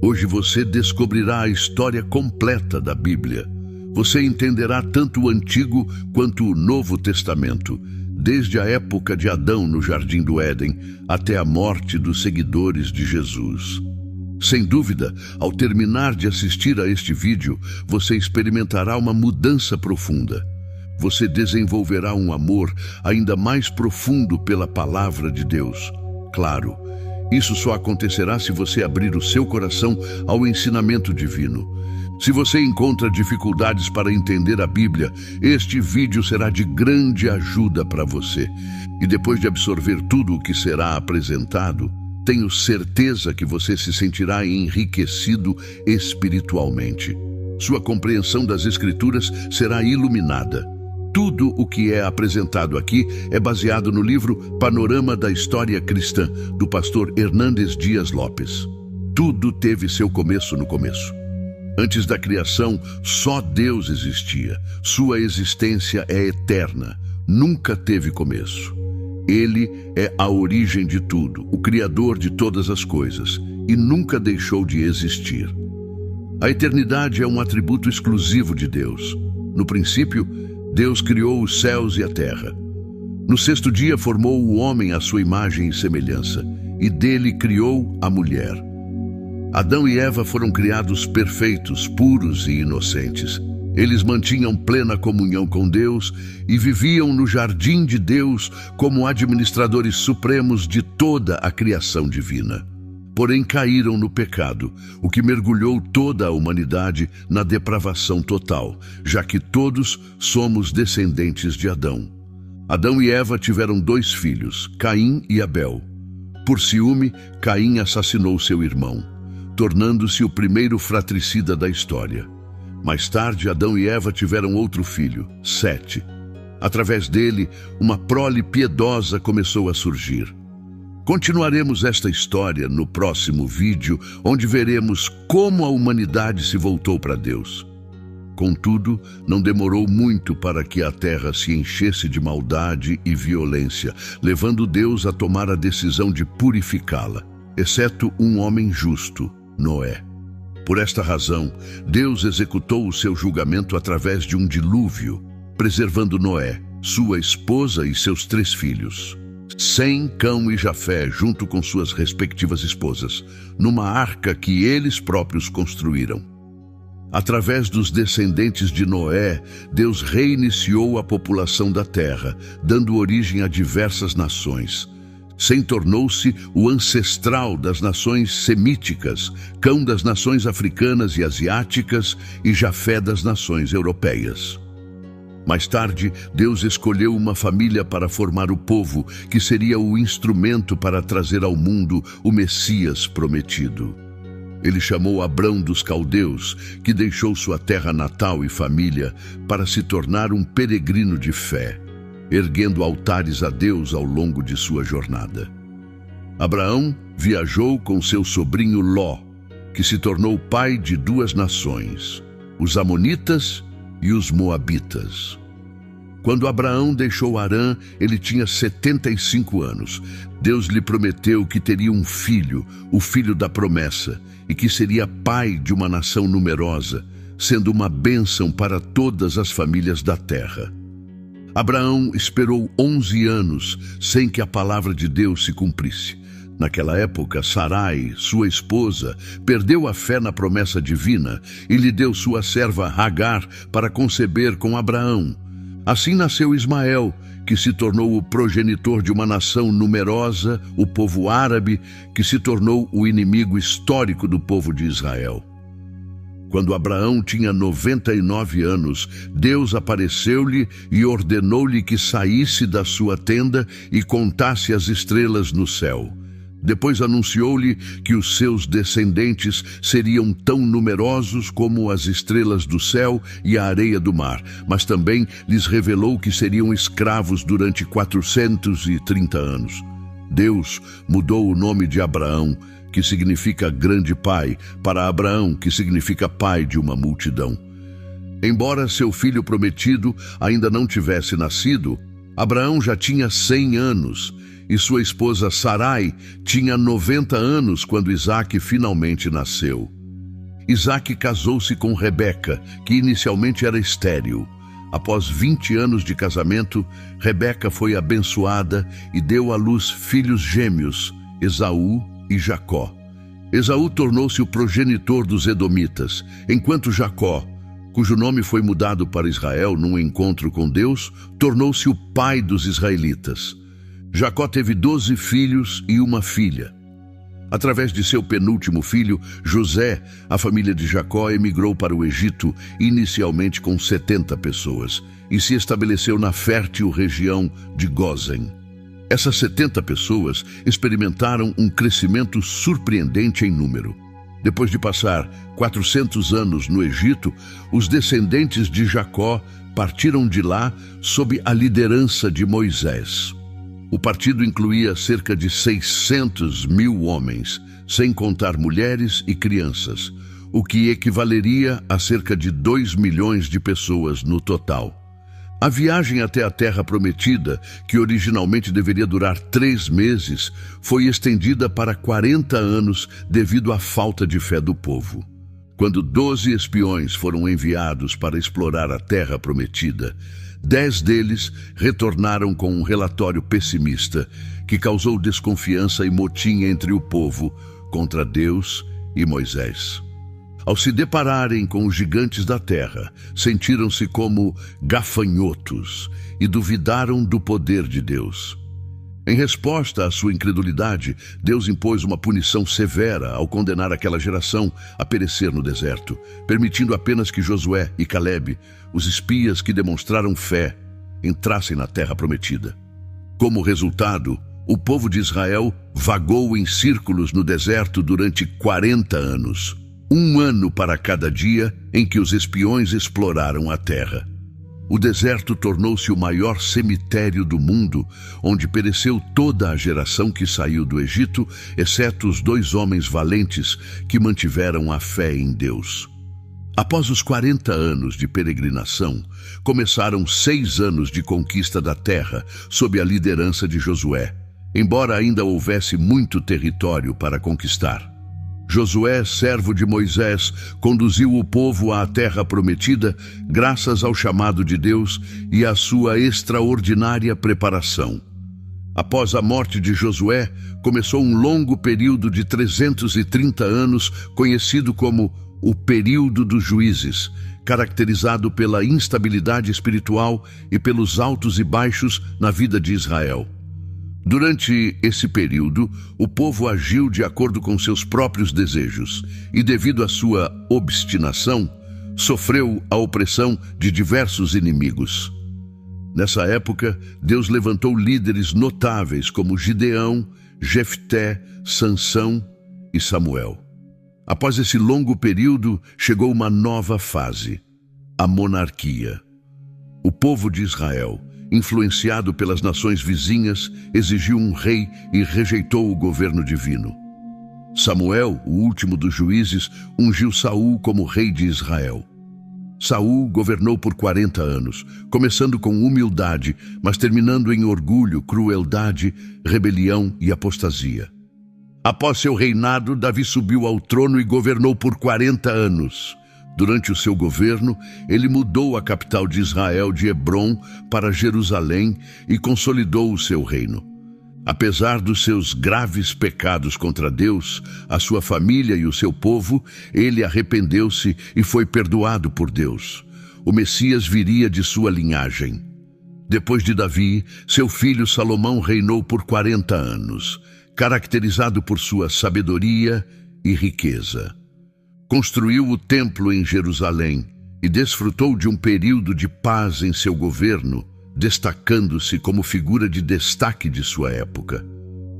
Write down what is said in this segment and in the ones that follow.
Hoje você descobrirá a história completa da Bíblia. Você entenderá tanto o Antigo quanto o Novo Testamento, desde a época de Adão no Jardim do Éden até a morte dos seguidores de Jesus. Sem dúvida, ao terminar de assistir a este vídeo, você experimentará uma mudança profunda. Você desenvolverá um amor ainda mais profundo pela palavra de Deus. Claro, isso só acontecerá se você abrir o seu coração ao ensinamento divino. Se você encontra dificuldades para entender a Bíblia, este vídeo será de grande ajuda para você. E depois de absorver tudo o que será apresentado, tenho certeza que você se sentirá enriquecido espiritualmente. Sua compreensão das Escrituras será iluminada. Tudo o que é apresentado aqui é baseado no livro Panorama da História Cristã, do pastor Hernandes Dias Lopes. Tudo teve seu começo no começo. Antes da criação, só Deus existia. Sua existência é eterna, nunca teve começo. Ele é a origem de tudo, o Criador de todas as coisas, e nunca deixou de existir. A eternidade é um atributo exclusivo de Deus. No princípio, Deus criou os céus e a terra. No sexto dia formou o homem à sua imagem e semelhança, e dele criou a mulher. Adão e Eva foram criados perfeitos, puros e inocentes. Eles mantinham plena comunhão com Deus e viviam no jardim de Deus como administradores supremos de toda a criação divina. Porém caíram no pecado, o que mergulhou toda a humanidade na depravação total, já que todos somos descendentes de Adão. Adão e Eva tiveram 2 filhos, Caim e Abel. Por ciúme, Caim assassinou seu irmão, tornando-se o primeiro fratricida da história. Mais tarde, Adão e Eva tiveram outro filho, Sete. Através dele, uma prole piedosa começou a surgir. Continuaremos esta história no próximo vídeo, onde veremos como a humanidade se voltou para Deus. Contudo, não demorou muito para que a terra se enchesse de maldade e violência, levando Deus a tomar a decisão de purificá-la, exceto um homem justo, Noé. Por esta razão, Deus executou o seu julgamento através de um dilúvio, preservando Noé, sua esposa e seus 3 filhos, Sem, Cão e Jafé, junto com suas respectivas esposas, numa arca que eles próprios construíram. Através dos descendentes de Noé, Deus reiniciou a população da terra, dando origem a diversas nações. Sem tornou-se o ancestral das nações semíticas, Cão das nações africanas e asiáticas e Jafé das nações europeias. Mais tarde, Deus escolheu uma família para formar o povo, que seria o instrumento para trazer ao mundo o Messias prometido. Ele chamou Abrão dos Caldeus, que deixou sua terra natal e família para se tornar um peregrino de fé, erguendo altares a Deus ao longo de sua jornada. Abraão viajou com seu sobrinho Ló, que se tornou pai de 2 nações, os Amonitas e os Moabitas. Quando Abraão deixou Harã, ele tinha 75 anos. Deus lhe prometeu que teria um filho, o filho da promessa, e que seria pai de uma nação numerosa, sendo uma bênção para todas as famílias da terra. Abraão esperou 11 anos sem que a palavra de Deus se cumprisse. Naquela época, Sarai, sua esposa, perdeu a fé na promessa divina e lhe deu sua serva Agar para conceber com Abraão. Assim nasceu Ismael, que se tornou o progenitor de uma nação numerosa, o povo árabe, que se tornou o inimigo histórico do povo de Israel. Quando Abraão tinha 99 anos, Deus apareceu-lhe e ordenou-lhe que saísse da sua tenda e contasse as estrelas no céu. Depois anunciou-lhe que os seus descendentes seriam tão numerosos como as estrelas do céu e a areia do mar, mas também lhes revelou que seriam escravos durante 430 anos. Deus mudou o nome de Abraão, que significa grande pai, para Abraão, que significa pai de uma multidão. Embora seu filho prometido ainda não tivesse nascido, Abraão já tinha 100 anos, e sua esposa Sarai tinha 90 anos quando Isaque finalmente nasceu. Isaque casou-se com Rebeca, que inicialmente era estéril. Após 20 anos de casamento, Rebeca foi abençoada e deu à luz filhos gêmeos, Esaú e Jacó. Esaú tornou-se o progenitor dos edomitas, enquanto Jacó, cujo nome foi mudado para Israel num encontro com Deus, tornou-se o pai dos israelitas. Jacó teve 12 filhos e uma filha. Através de seu penúltimo filho, José, a família de Jacó emigrou para o Egito, inicialmente com 70 pessoas, e se estabeleceu na fértil região de Gósen. Essas 70 pessoas experimentaram um crescimento surpreendente em número. Depois de passar 400 anos no Egito, os descendentes de Jacó partiram de lá sob a liderança de Moisés. O partido incluía cerca de 600 mil homens, sem contar mulheres e crianças, o que equivaleria a cerca de 2 milhões de pessoas no total. A viagem até a Terra Prometida, que originalmente deveria durar 3 meses, foi estendida para 40 anos devido à falta de fé do povo. Quando 12 espiões foram enviados para explorar a Terra Prometida, 10 deles retornaram com um relatório pessimista que causou desconfiança e motim entre o povo contra Deus e Moisés. Ao se depararem com os gigantes da terra, sentiram-se como gafanhotos e duvidaram do poder de Deus. Em resposta à sua incredulidade, Deus impôs uma punição severa ao condenar aquela geração a perecer no deserto, permitindo apenas que Josué e Calebe, os espias que demonstraram fé, entrassem na terra prometida. Como resultado, o povo de Israel vagou em círculos no deserto durante 40 anos. 1 ano para cada dia em que os espiões exploraram a terra. O deserto tornou-se o maior cemitério do mundo, onde pereceu toda a geração que saiu do Egito, exceto os 2 homens valentes que mantiveram a fé em Deus. Após os 40 anos de peregrinação, começaram 6 anos de conquista da terra, sob a liderança de Josué, embora ainda houvesse muito território para conquistar. Josué, servo de Moisés, conduziu o povo à terra prometida graças ao chamado de Deus e à sua extraordinária preparação. Após a morte de Josué, começou um longo período de 330 anos, conhecido como o período dos juízes, caracterizado pela instabilidade espiritual e pelos altos e baixos na vida de Israel. Durante esse período, o povo agiu de acordo com seus próprios desejos e, devido à sua obstinação, sofreu a opressão de diversos inimigos. Nessa época, Deus levantou líderes notáveis como Gideão, Jefté, Sansão e Samuel. Após esse longo período, chegou uma nova fase, a monarquia. O povo de Israel, influenciado pelas nações vizinhas, exigiu um rei e rejeitou o governo divino. Samuel, o último dos juízes, ungiu Saul como rei de Israel. Saul governou por 40 anos, começando com humildade, mas terminando em orgulho, crueldade, rebelião e apostasia. Após seu reinado, Davi subiu ao trono e governou por 40 anos. Durante o seu governo, ele mudou a capital de Israel de Hebrom para Jerusalém e consolidou o seu reino. Apesar dos seus graves pecados contra Deus, a sua família e o seu povo, ele arrependeu-se e foi perdoado por Deus. O Messias viria de sua linhagem. Depois de Davi, seu filho Salomão reinou por 40 anos, caracterizado por sua sabedoria e riqueza. Construiu o templo em Jerusalém e desfrutou de um período de paz em seu governo, destacando-se como figura de destaque de sua época.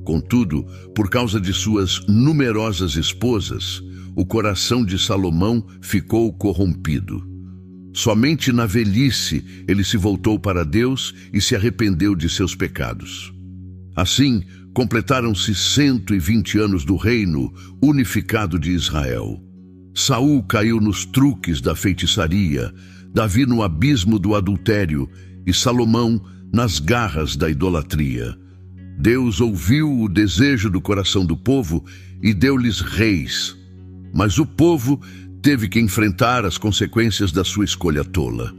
Contudo, por causa de suas numerosas esposas, o coração de Salomão ficou corrompido. Somente na velhice ele se voltou para Deus e se arrependeu de seus pecados. Assim, completaram-se 120 anos do reino unificado de Israel. Saul caiu nos truques da feitiçaria, Davi no abismo do adultério e Salomão nas garras da idolatria. Deus ouviu o desejo do coração do povo e deu-lhes reis. Mas o povo teve que enfrentar as consequências da sua escolha tola.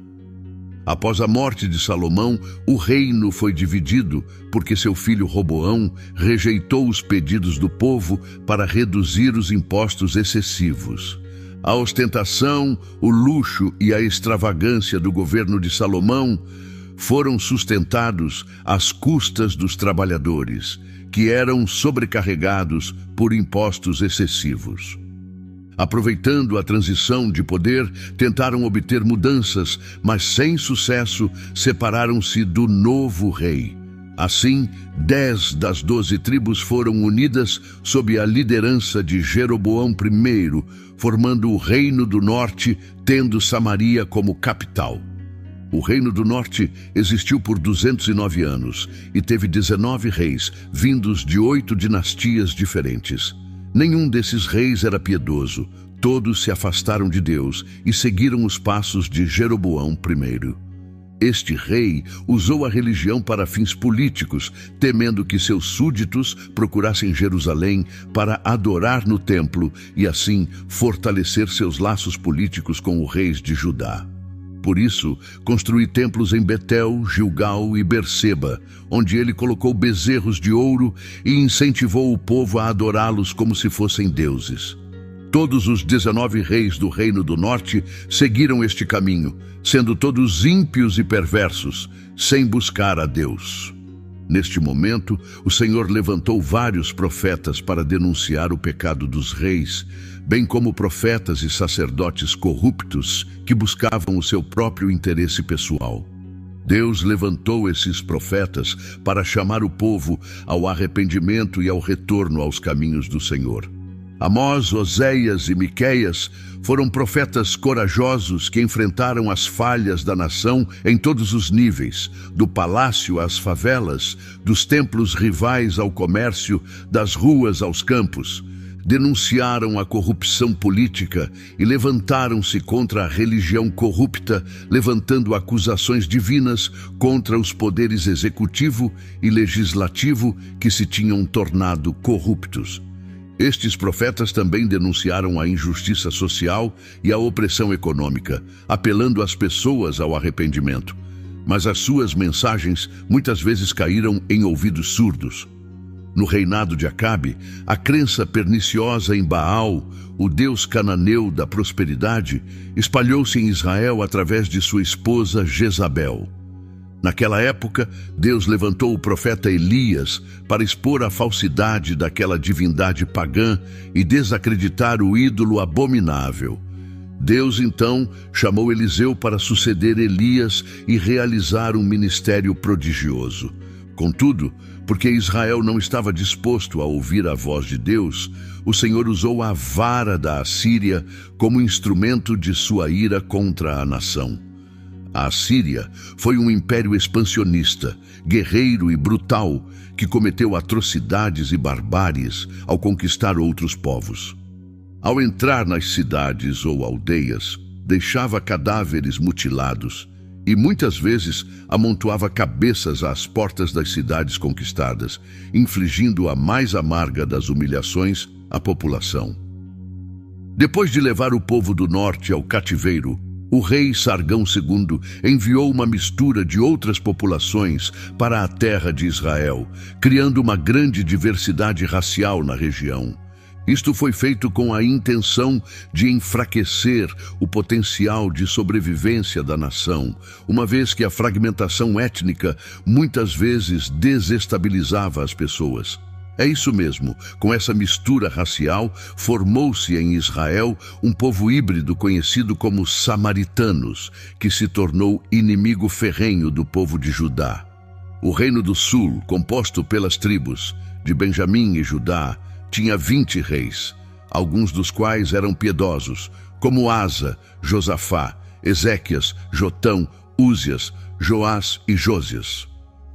Após a morte de Salomão, o reino foi dividido porque seu filho Roboão rejeitou os pedidos do povo para reduzir os impostos excessivos. A ostentação, o luxo e a extravagância do governo de Salomão foram sustentados às custas dos trabalhadores, que eram sobrecarregados por impostos excessivos. Aproveitando a transição de poder, tentaram obter mudanças, mas sem sucesso separaram-se do novo rei. Assim, 10 das 12 tribos foram unidas sob a liderança de Jeroboão I, formando o Reino do Norte, tendo Samaria como capital. O Reino do Norte existiu por 209 anos e teve 19 reis, vindos de 8 dinastias diferentes. Nenhum desses reis era piedoso, todos se afastaram de Deus e seguiram os passos de Jeroboão I. Este rei usou a religião para fins políticos, temendo que seus súditos procurassem Jerusalém para adorar no templo e assim fortalecer seus laços políticos com os reis de Judá. Por isso, construiu templos em Betel, Gilgal e Berseba, onde ele colocou bezerros de ouro e incentivou o povo a adorá-los como se fossem deuses. Todos os 19 reis do Reino do Norte seguiram este caminho, sendo todos ímpios e perversos, sem buscar a Deus. Neste momento, o Senhor levantou vários profetas para denunciar o pecado dos reis, bem como profetas e sacerdotes corruptos que buscavam o seu próprio interesse pessoal. Deus levantou esses profetas para chamar o povo ao arrependimento e ao retorno aos caminhos do Senhor. Amós, Oséias e Miqueias foram profetas corajosos que enfrentaram as falhas da nação em todos os níveis, do palácio às favelas, dos templos rivais ao comércio, das ruas aos campos. Denunciaram a corrupção política e levantaram-se contra a religião corrupta, levantando acusações divinas contra os poderes executivo e legislativo que se tinham tornado corruptos. Estes profetas também denunciaram a injustiça social e a opressão econômica, apelando as pessoas ao arrependimento. Mas as suas mensagens muitas vezes caíram em ouvidos surdos. No reinado de Acabe, a crença perniciosa em Baal, o deus cananeu da prosperidade, espalhou-se em Israel através de sua esposa Jezabel. Naquela época, Deus levantou o profeta Elias para expor a falsidade daquela divindade pagã e desacreditar o ídolo abominável. Deus, então, chamou Eliseu para suceder Elias e realizar um ministério prodigioso. Contudo, porque Israel não estava disposto a ouvir a voz de Deus, o Senhor usou a vara da Assíria como instrumento de sua ira contra a nação. A Assíria foi um império expansionista, guerreiro e brutal, que cometeu atrocidades e barbáries ao conquistar outros povos. Ao entrar nas cidades ou aldeias, deixava cadáveres mutilados e muitas vezes amontoava cabeças às portas das cidades conquistadas, infligindo a mais amarga das humilhações à população. Depois de levar o povo do norte ao cativeiro, o rei Sargão II enviou uma mistura de outras populações para a terra de Israel, criando uma grande diversidade racial na região. Isto foi feito com a intenção de enfraquecer o potencial de sobrevivência da nação, uma vez que a fragmentação étnica muitas vezes desestabilizava as pessoas. É isso mesmo, com essa mistura racial, formou-se em Israel um povo híbrido conhecido como samaritanos, que se tornou inimigo ferrenho do povo de Judá. O Reino do Sul, composto pelas tribos de Benjamim e Judá, tinha 20 reis, alguns dos quais eram piedosos, como Asa, Josafá, Ezequias, Jotão, Úzias, Joás e Jósias.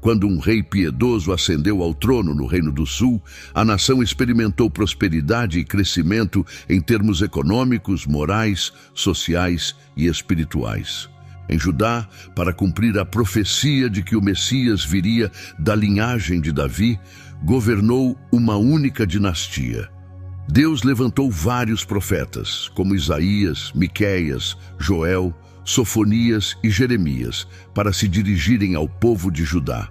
Quando um rei piedoso ascendeu ao trono no Reino do Sul, a nação experimentou prosperidade e crescimento em termos econômicos, morais, sociais e espirituais. Em Judá, para cumprir a profecia de que o Messias viria da linhagem de Davi, governou uma única dinastia. Deus levantou vários profetas, como Isaías, Miqueias, Joel, Sofonias e Jeremias, para se dirigirem ao povo de Judá.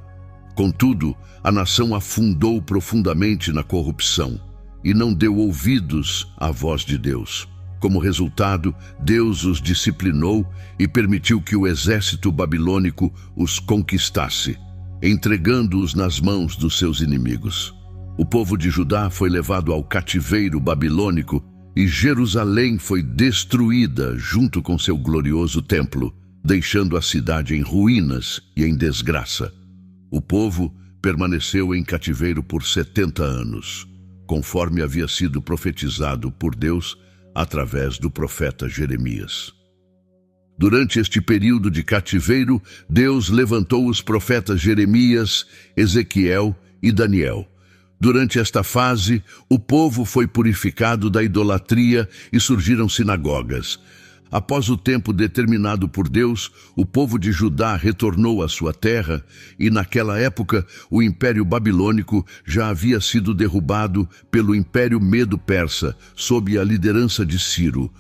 Contudo, a nação afundou profundamente na corrupção e não deu ouvidos à voz de Deus. Como resultado, Deus os disciplinou e permitiu que o exército babilônico os conquistasse, entregando-os nas mãos dos seus inimigos. O povo de Judá foi levado ao cativeiro babilônico e Jerusalém foi destruída junto com seu glorioso templo, deixando a cidade em ruínas e em desgraça. O povo permaneceu em cativeiro por 70 anos, conforme havia sido profetizado por Deus através do profeta Jeremias. Durante este período de cativeiro, Deus levantou os profetas Jeremias, Ezequiel e Daniel. Durante esta fase, o povo foi purificado da idolatria e surgiram sinagogas. Após o tempo determinado por Deus, o povo de Judá retornou à sua terra e, naquela época, o Império Babilônico já havia sido derrubado pelo Império Medo-Persa, sob a liderança de Ciro.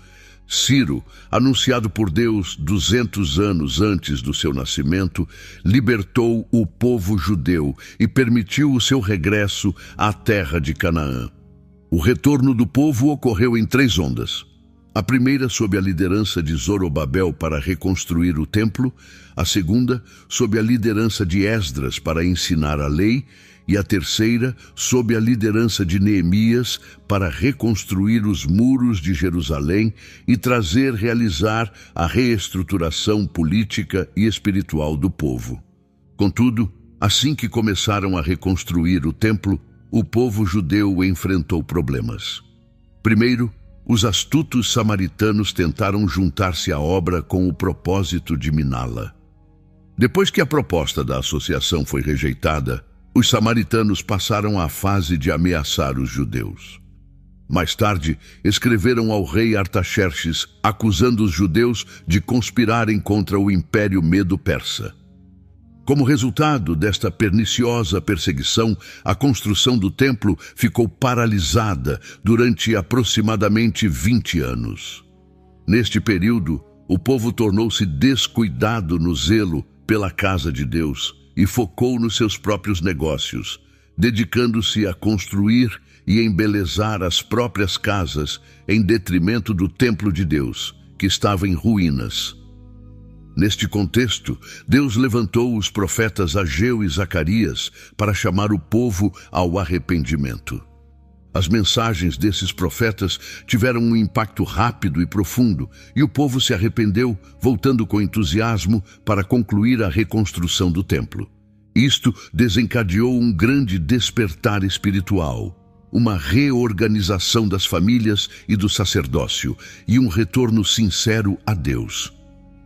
Ciro, anunciado por Deus 200 anos antes do seu nascimento, libertou o povo judeu e permitiu o seu regresso à terra de Canaã. O retorno do povo ocorreu em 3 ondas. A primeira sob a liderança de Zorobabel para reconstruir o templo, a segunda sob a liderança de Esdras para ensinar a lei, e a terceira sob a liderança de Neemias para reconstruir os muros de Jerusalém e realizar a reestruturação política e espiritual do povo. Contudo, assim que começaram a reconstruir o templo, o povo judeu enfrentou problemas. Primeiro, os astutos samaritanos tentaram juntar-se à obra com o propósito de miná-la. Depois que a proposta da associação foi rejeitada, os samaritanos passaram à fase de ameaçar os judeus. Mais tarde, escreveram ao rei Artaxerxes, acusando os judeus de conspirarem contra o Império Medo-Persa. Como resultado desta perniciosa perseguição, a construção do templo ficou paralisada durante aproximadamente 20 anos. Neste período, o povo tornou-se descuidado no zelo pela casa de Deus e focou nos seus próprios negócios, dedicando-se a construir e embelezar as próprias casas em detrimento do templo de Deus, que estava em ruínas. Neste contexto, Deus levantou os profetas Ageu e Zacarias para chamar o povo ao arrependimento. As mensagens desses profetas tiveram um impacto rápido e profundo, e o povo se arrependeu, voltando com entusiasmo para concluir a reconstrução do templo. Isto desencadeou um grande despertar espiritual, uma reorganização das famílias e do sacerdócio, e um retorno sincero a Deus.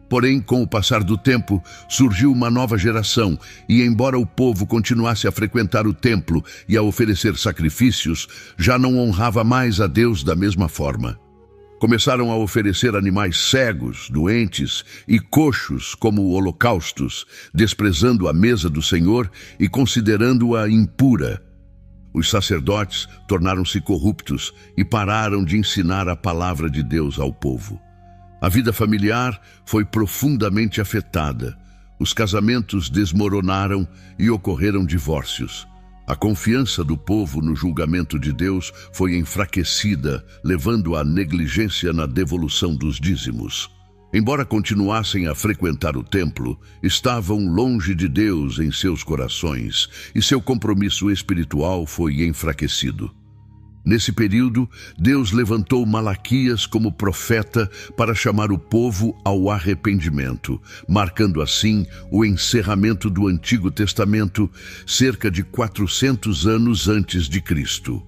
Porém, com o passar do tempo, surgiu uma nova geração, e embora o povo continuasse a frequentar o templo e a oferecer sacrifícios, já não honrava mais a Deus da mesma forma. Começaram a oferecer animais cegos, doentes e coxos como holocaustos, desprezando a mesa do Senhor e considerando-a impura. Os sacerdotes tornaram-se corruptos e pararam de ensinar a palavra de Deus ao povo. A vida familiar foi profundamente afetada. Os casamentos desmoronaram e ocorreram divórcios. A confiança do povo no julgamento de Deus foi enfraquecida, levando à negligência na devolução dos dízimos. Embora continuassem a frequentar o templo, estavam longe de Deus em seus corações, e seu compromisso espiritual foi enfraquecido. Nesse período, Deus levantou Malaquias como profeta para chamar o povo ao arrependimento, marcando assim o encerramento do Antigo Testamento cerca de 400 anos antes de Cristo.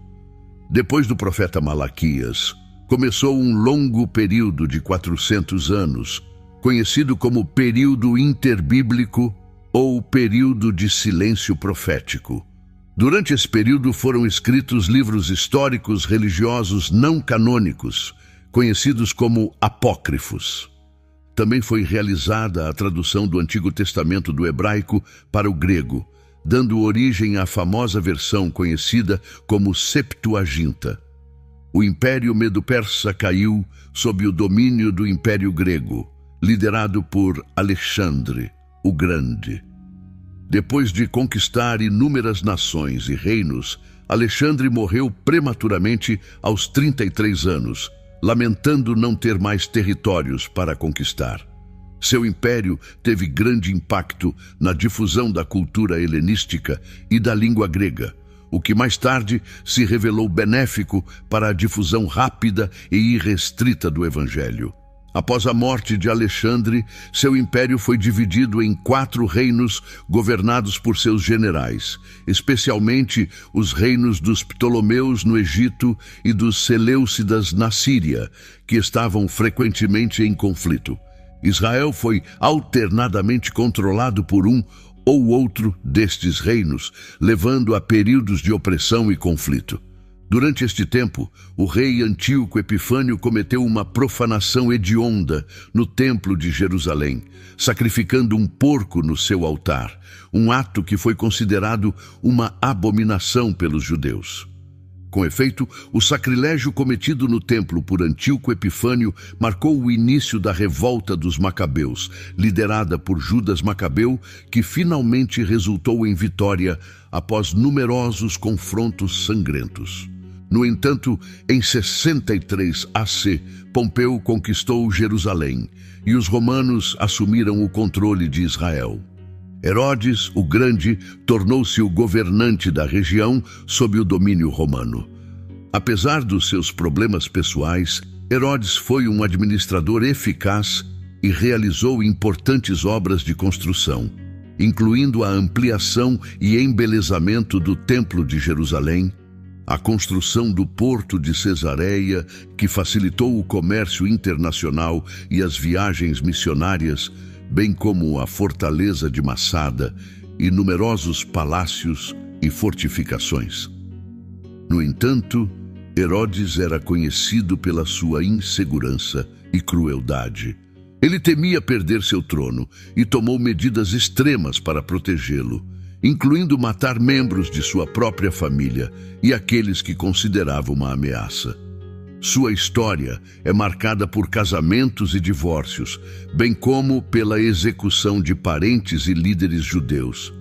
Depois do profeta Malaquias, começou um longo período de 400 anos, conhecido como período interbíblico ou período de silêncio profético. Durante esse período foram escritos livros históricos religiosos não canônicos, conhecidos como apócrifos. Também foi realizada a tradução do Antigo Testamento do hebraico para o grego, dando origem à famosa versão conhecida como Septuaginta. O Império Medo-Persa caiu sob o domínio do Império Grego, liderado por Alexandre, o Grande. Depois de conquistar inúmeras nações e reinos, Alexandre morreu prematuramente aos 33 anos, lamentando não ter mais territórios para conquistar. Seu império teve grande impacto na difusão da cultura helenística e da língua grega, o que mais tarde se revelou benéfico para a difusão rápida e irrestrita do Evangelho. Após a morte de Alexandre, seu império foi dividido em 4 reinos governados por seus generais, especialmente os reinos dos Ptolomeus no Egito e dos Seleucidas na Síria, que estavam frequentemente em conflito. Israel foi alternadamente controlado por um ou outro destes reinos, levando a períodos de opressão e conflito. Durante este tempo, o rei Antíoco Epifânio cometeu uma profanação hedionda no templo de Jerusalém, sacrificando um porco no seu altar, um ato que foi considerado uma abominação pelos judeus. Com efeito, o sacrilégio cometido no templo por Antíoco Epifânio marcou o início da revolta dos Macabeus, liderada por Judas Macabeu, que finalmente resultou em vitória após numerosos confrontos sangrentos. No entanto, em 63 AC, Pompeu conquistou Jerusalém e os romanos assumiram o controle de Israel. Herodes, o Grande, tornou-se o governante da região sob o domínio romano. Apesar dos seus problemas pessoais, Herodes foi um administrador eficaz e realizou importantes obras de construção, incluindo a ampliação e embelezamento do Templo de Jerusalém, a construção do porto de Cesareia, que facilitou o comércio internacional e as viagens missionárias, bem como a fortaleza de Massada e numerosos palácios e fortificações. No entanto, Herodes era conhecido pela sua insegurança e crueldade. Ele temia perder seu trono e tomou medidas extremas para protegê-lo, incluindo matar membros de sua própria família e aqueles que considerava uma ameaça. Sua história é marcada por casamentos e divórcios, bem como pela execução de parentes e líderes judeus.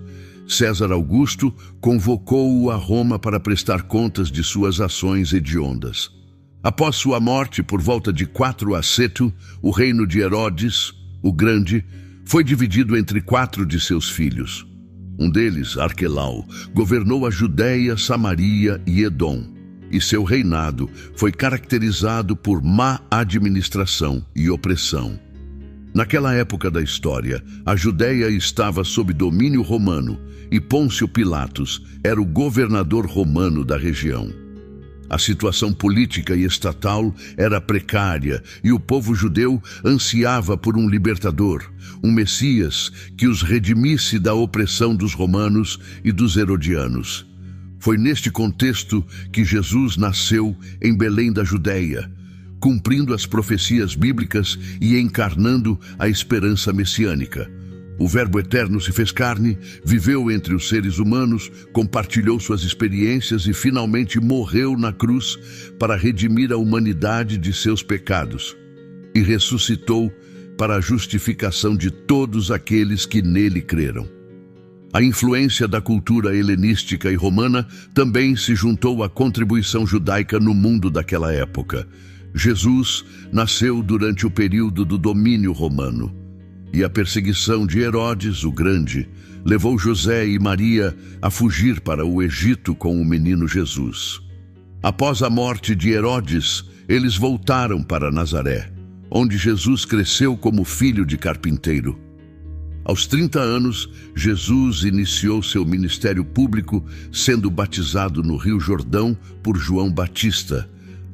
César Augusto convocou-o a Roma para prestar contas de suas ações hediondas. Após sua morte, por volta de 4 AC, o reino de Herodes, o Grande, foi dividido entre 4 de seus filhos. Um deles, Arquelau, governou a Judéia, Samaria e Edom, e seu reinado foi caracterizado por má administração e opressão. Naquela época da história, a Judéia estava sob domínio romano e Pôncio Pilatos era o governador romano da região. A situação política e estatal era precária e o povo judeu ansiava por um libertador, um Messias que os redimisse da opressão dos romanos e dos herodianos. Foi neste contexto que Jesus nasceu em Belém da Judéia, cumprindo as profecias bíblicas e encarnando a esperança messiânica. O Verbo Eterno se fez carne, viveu entre os seres humanos, compartilhou suas experiências e finalmente morreu na cruz para redimir a humanidade de seus pecados. E ressuscitou para a justificação de todos aqueles que nele creram. A influência da cultura helenística e romana também se juntou à contribuição judaica no mundo daquela época. Jesus nasceu durante o período do domínio romano. E a perseguição de Herodes, o Grande, levou José e Maria a fugir para o Egito com o menino Jesus. Após a morte de Herodes, eles voltaram para Nazaré, onde Jesus cresceu como filho de carpinteiro. Aos 30 anos, Jesus iniciou seu ministério público, sendo batizado no Rio Jordão por João Batista,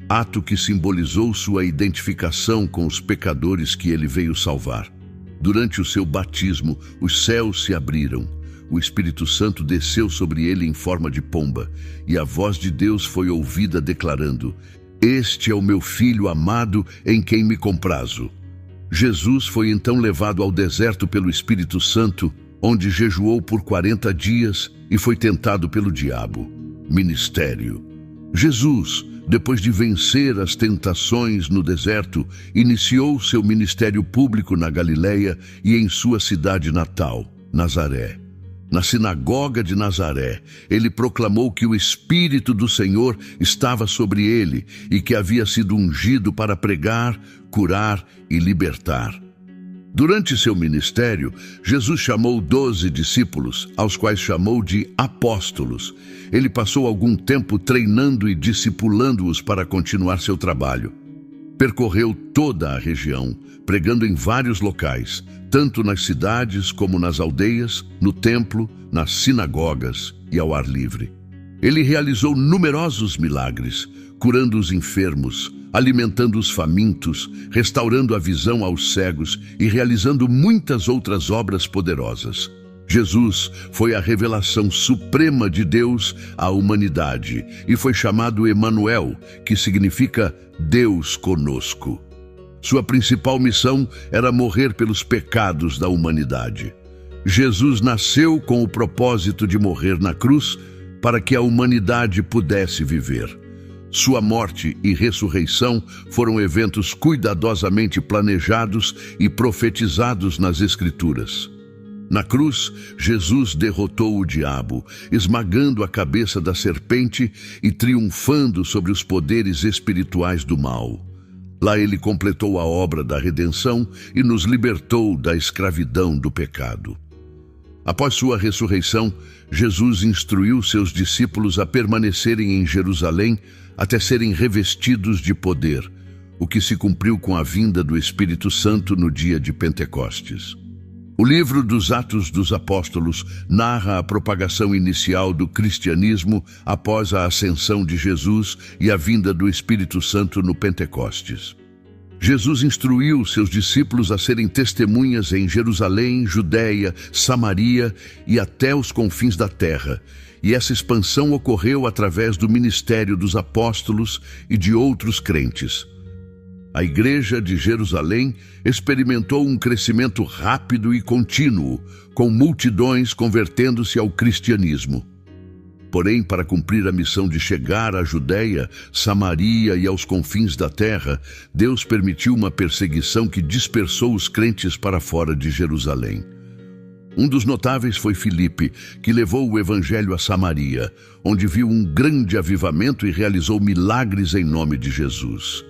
ato que simbolizou sua identificação com os pecadores que ele veio salvar. Durante o seu batismo, os céus se abriram, o Espírito Santo desceu sobre ele em forma de pomba, e a voz de Deus foi ouvida declarando: "Este é o meu Filho amado, em quem me comprazo." Jesus foi então levado ao deserto pelo Espírito Santo, onde jejuou por 40 dias e foi tentado pelo diabo. Ministério. Jesus, depois de vencer as tentações no deserto, iniciou seu ministério público na Galileia e em sua cidade natal, Nazaré. Na sinagoga de Nazaré, ele proclamou que o Espírito do Senhor estava sobre ele e que havia sido ungido para pregar, curar e libertar. Durante seu ministério, Jesus chamou 12 discípulos, aos quais chamou de apóstolos. Ele passou algum tempo treinando e discipulando-os para continuar seu trabalho. Percorreu toda a região, pregando em vários locais, tanto nas cidades como nas aldeias, no templo, nas sinagogas e ao ar livre. Ele realizou numerosos milagres, curando os enfermos, alimentando os famintos, restaurando a visão aos cegos e realizando muitas outras obras poderosas. Jesus foi a revelação suprema de Deus à humanidade e foi chamado Emanuel, que significa Deus conosco. Sua principal missão era morrer pelos pecados da humanidade. Jesus nasceu com o propósito de morrer na cruz para que a humanidade pudesse viver. Sua morte e ressurreição foram eventos cuidadosamente planejados e profetizados nas Escrituras. Na cruz, Jesus derrotou o diabo, esmagando a cabeça da serpente e triunfando sobre os poderes espirituais do mal. Lá ele completou a obra da redenção e nos libertou da escravidão do pecado. Após sua ressurreição, Jesus instruiu seus discípulos a permanecerem em Jerusalém até serem revestidos de poder, o que se cumpriu com a vinda do Espírito Santo no dia de Pentecostes. O livro dos Atos dos Apóstolos narra a propagação inicial do cristianismo após a ascensão de Jesus e a vinda do Espírito Santo no Pentecostes. Jesus instruiu seus discípulos a serem testemunhas em Jerusalém, Judéia, Samaria e até os confins da terra, e essa expansão ocorreu através do ministério dos apóstolos e de outros crentes. A Igreja de Jerusalém experimentou um crescimento rápido e contínuo, com multidões convertendo-se ao cristianismo. Porém, para cumprir a missão de chegar à Judéia, Samaria e aos confins da terra, Deus permitiu uma perseguição que dispersou os crentes para fora de Jerusalém. Um dos notáveis foi Filipe, que levou o evangelho a Samaria, onde viu um grande avivamento e realizou milagres em nome de Jesus.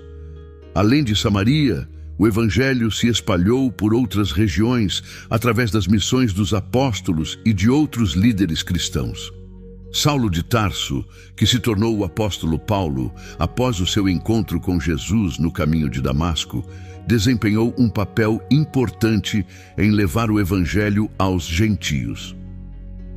Além de Samaria, o evangelho se espalhou por outras regiões através das missões dos apóstolos e de outros líderes cristãos. Saulo de Tarso, que se tornou o apóstolo Paulo após o seu encontro com Jesus no caminho de Damasco, desempenhou um papel importante em levar o evangelho aos gentios.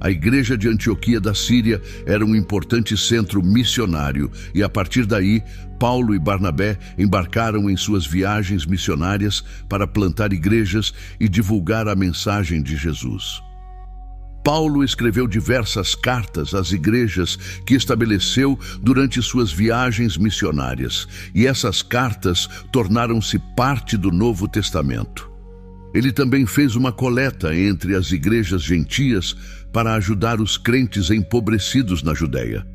A igreja de Antioquia da Síria era um importante centro missionário e, a partir daí, Paulo e Barnabé embarcaram em suas viagens missionárias para plantar igrejas e divulgar a mensagem de Jesus. Paulo escreveu diversas cartas às igrejas que estabeleceu durante suas viagens missionárias, e essas cartas tornaram-se parte do Novo Testamento. Ele também fez uma coleta entre as igrejas gentias para ajudar os crentes empobrecidos na Judéia.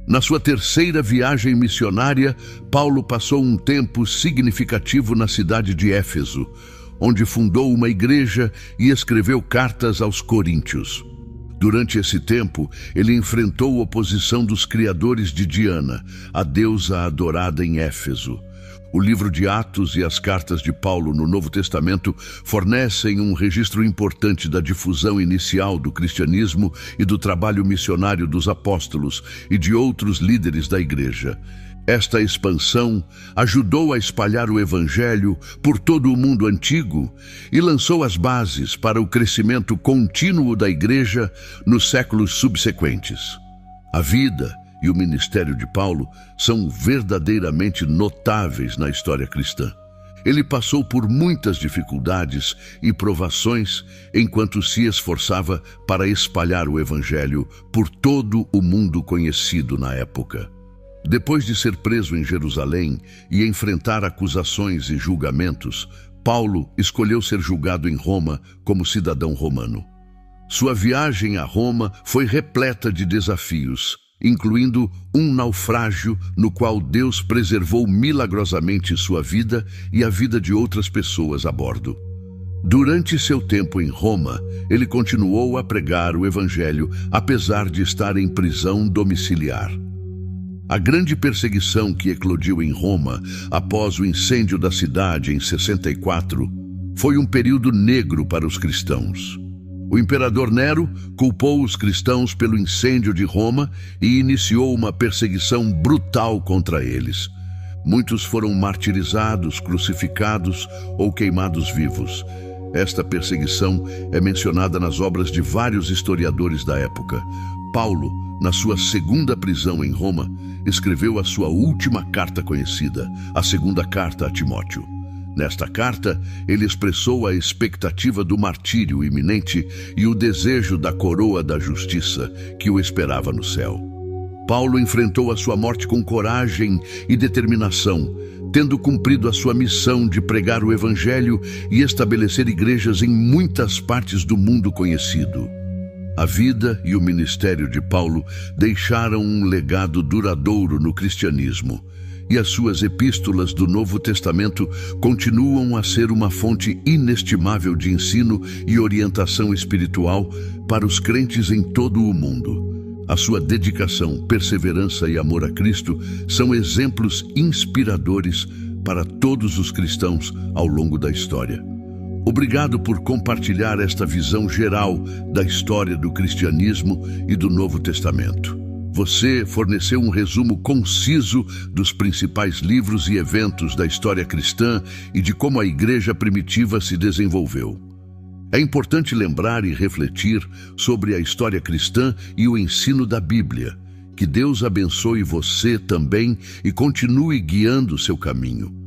Na sua terceira viagem missionária, Paulo passou um tempo significativo na cidade de Éfeso, onde fundou uma igreja e escreveu cartas aos coríntios. Durante esse tempo, ele enfrentou a oposição dos criadores de Diana, a deusa adorada em Éfeso. O livro de Atos e as cartas de Paulo no Novo Testamento fornecem um registro importante da difusão inicial do cristianismo e do trabalho missionário dos apóstolos e de outros líderes da igreja. Esta expansão ajudou a espalhar o evangelho por todo o mundo antigo e lançou as bases para o crescimento contínuo da igreja nos séculos subsequentes. A vida e o ministério de Paulo são verdadeiramente notáveis na história cristã. Ele passou por muitas dificuldades e provações enquanto se esforçava para espalhar o evangelho por todo o mundo conhecido na época. Depois de ser preso em Jerusalém e enfrentar acusações e julgamentos, Paulo escolheu ser julgado em Roma como cidadão romano. Sua viagem a Roma foi repleta de desafios, incluindo um naufrágio no qual Deus preservou milagrosamente sua vida e a vida de outras pessoas a bordo. Durante seu tempo em Roma, ele continuou a pregar o Evangelho, apesar de estar em prisão domiciliar. A grande perseguição que eclodiu em Roma após o incêndio da cidade em 64 foi um período negro para os cristãos. O imperador Nero culpou os cristãos pelo incêndio de Roma e iniciou uma perseguição brutal contra eles. Muitos foram martirizados, crucificados ou queimados vivos. Esta perseguição é mencionada nas obras de vários historiadores da época. Paulo, na sua segunda prisão em Roma, escreveu a sua última carta conhecida, a segunda carta a Timóteo. Nesta carta, ele expressou a expectativa do martírio iminente e o desejo da coroa da justiça que o esperava no céu. Paulo enfrentou a sua morte com coragem e determinação, tendo cumprido a sua missão de pregar o Evangelho e estabelecer igrejas em muitas partes do mundo conhecido. A vida e o ministério de Paulo deixaram um legado duradouro no cristianismo, e as suas epístolas do Novo Testamento continuam a ser uma fonte inestimável de ensino e orientação espiritual para os crentes em todo o mundo. A sua dedicação, perseverança e amor a Cristo são exemplos inspiradores para todos os cristãos ao longo da história. Obrigado por compartilhar esta visão geral da história do cristianismo e do Novo Testamento. Você forneceu um resumo conciso dos principais livros e eventos da história cristã e de como a igreja primitiva se desenvolveu. É importante lembrar e refletir sobre a história cristã e o ensino da Bíblia. Que Deus abençoe você também e continue guiando seu caminho.